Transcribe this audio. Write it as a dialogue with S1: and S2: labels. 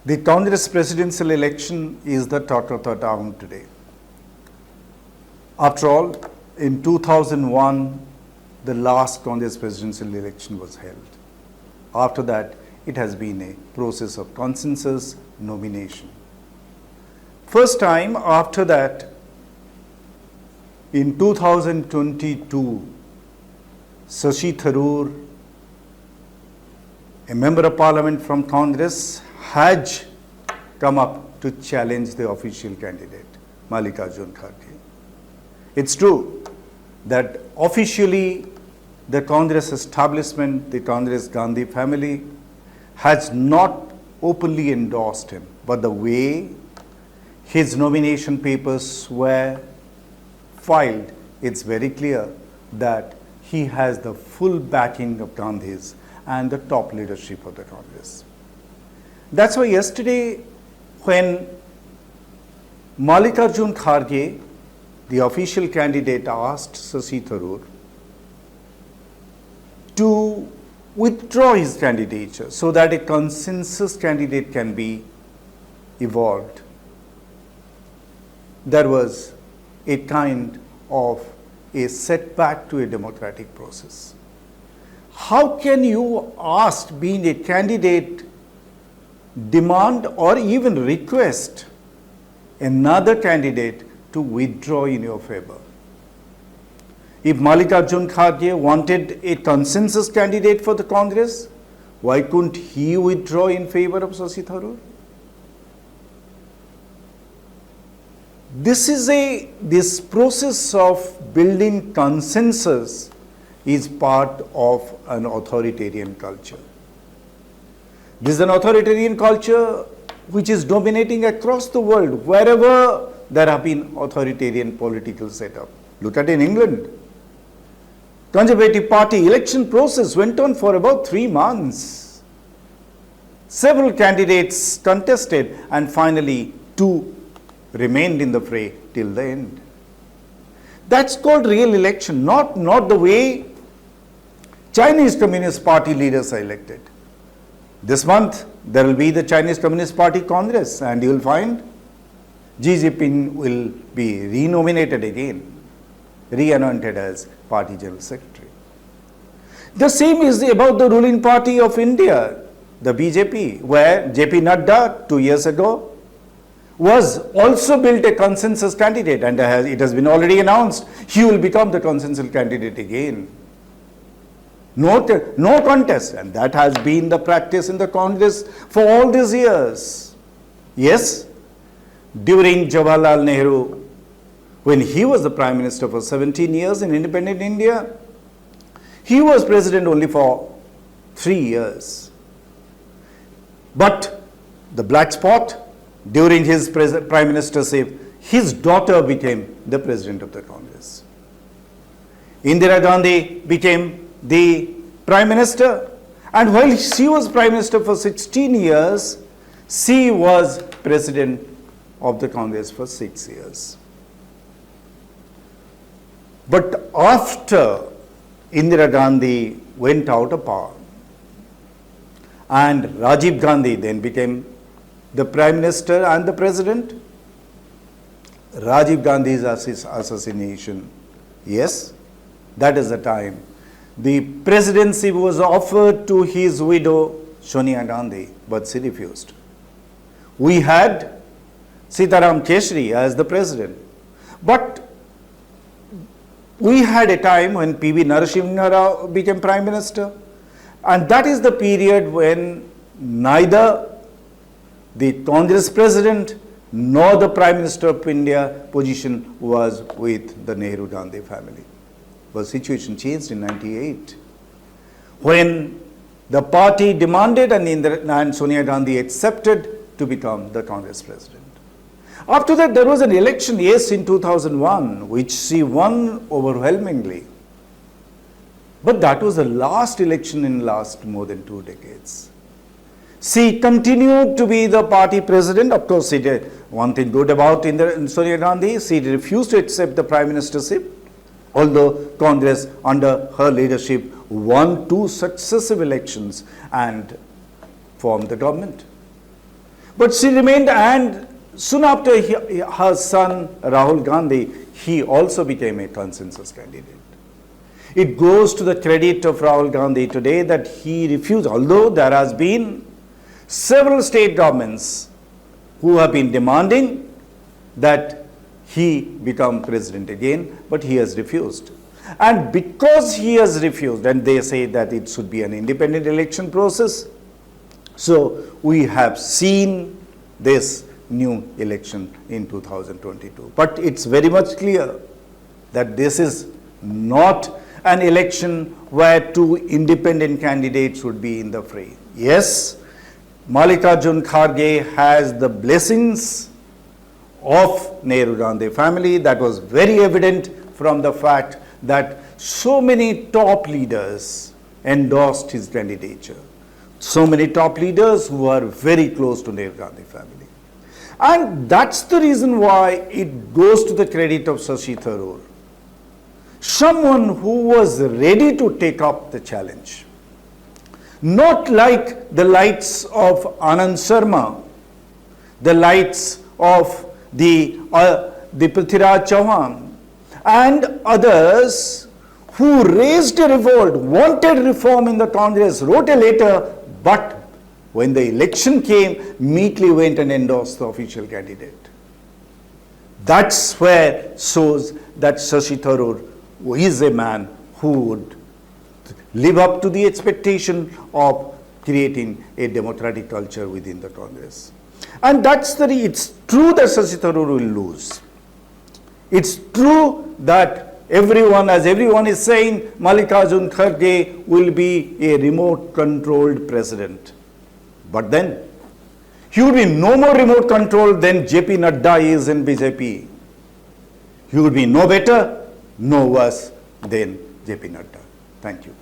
S1: The Congress presidential election is the talk of the town today. After all, in 2001, the last Congress presidential election was held. After that, it has been a process of consensus nomination. First time after that, in 2022, Shashi Tharoor, a member of parliament from Congress, had come up to challenge the official candidate, Mallikarjun Kharge. It's true that officially the Congress establishment, the Congress Gandhi family, has not openly endorsed him, but the way his nomination papers were filed, it's very clear that he has the full backing of Gandhis and the top leadership of the Congress. That's why yesterday, when Mallikarjun Kharge, the official candidate, asked Shashi Tharoor to withdraw his candidature so that a consensus candidate can be evolved, there was a kind of a setback to a democratic process. How can you ask, being a candidate, demand or even request another candidate to withdraw in your favor? If Mallikarjun Kharge wanted a consensus candidate for the Congress, why couldn't he withdraw in favor of Shashi Tharoor? This process of building consensus is part of an authoritarian culture. This is an authoritarian culture which is dominating across the world, wherever there have been authoritarian political setup. Look at in England. Conservative Party election process went on for about 3 months. Several candidates contested and finally 2 remained in the fray till the end. That's called real election, not the way Chinese Communist Party leaders are elected. This month, there will be the Chinese Communist Party Congress, and you will find Xi Jinping will be renominated again, re-anointed as Party General Secretary. The same is about the ruling party of India, the BJP, where JP Nadda 2 years ago was also built a consensus candidate, and it has been already announced he will become the consensus candidate again. No contest, and that has been the practice in the Congress for all these years. Yes, during Jawaharlal Nehru, when he was the Prime Minister for 17 years in independent India, he was President only for 3 years. But the black spot, during his Prime Ministership, his daughter became the President of the Congress. Indira Gandhi became the Prime Minister, and while she was Prime Minister for 16 years, she was President of the Congress for 6 years. But after Indira Gandhi went out of power, and Rajiv Gandhi then became the Prime Minister and the President, Rajiv Gandhi's assassination, yes, that is the time the presidency was offered to his widow Sonia Gandhi, but she refused. We had Sitaram Keshri as the president, but we had a time when P.V. Narasimha Rao became Prime Minister, and that is the period when neither the Congress President nor the Prime Minister of India position was with the Nehru-Gandhi family. The situation changed in 98 when the party demanded and Sonia Gandhi accepted to become the Congress President. After that, there was an election, yes, in 2001, which she won overwhelmingly. But that was the last election in last more than 2 decades. She continued to be the party president. Of course, she did one thing good about Sonia Gandhi. She refused to accept the prime ministership, although Congress under her leadership won 2 successive elections and formed the government. But she remained, and soon after her son Rahul Gandhi, he also became a consensus candidate. It goes to the credit of Rahul Gandhi today that he refused, although there has been several state governments who have been demanding that he become president again, but he has refused. And because he has refused, and they say that it should be an independent election process, so we have seen this new election in 2022. But it's very much clear that this is not an election where two independent candidates would be in the fray. Yes, Mallikarjun Kharge has the blessings of Nehru Gandhi family. That was very evident from the fact that so many top leaders endorsed his candidature. So many top leaders who are very close to Nehru Gandhi family. And that's the reason why it goes to the credit of Shashi Tharoor. Someone who was ready to take up the challenge. Not like the likes of Anand Sharma, the likes of the Prithviraj Chauhan and others who raised a revolt, wanted reform in the Congress, wrote a letter, but when the election came, immediately went and endorsed the official candidate. That's where shows that Shashi Tharoor is a man who would live up to the expectation of creating a democratic culture within the Congress. And that's it's true that Shashi Tharoor will lose. It's true that everyone is saying, Mallikarjun Kharge will be a remote controlled president. But then, he would be no more remote controlled than JP Nadda is in BJP. He would be no better, no worse than JP Nadda. Thank you.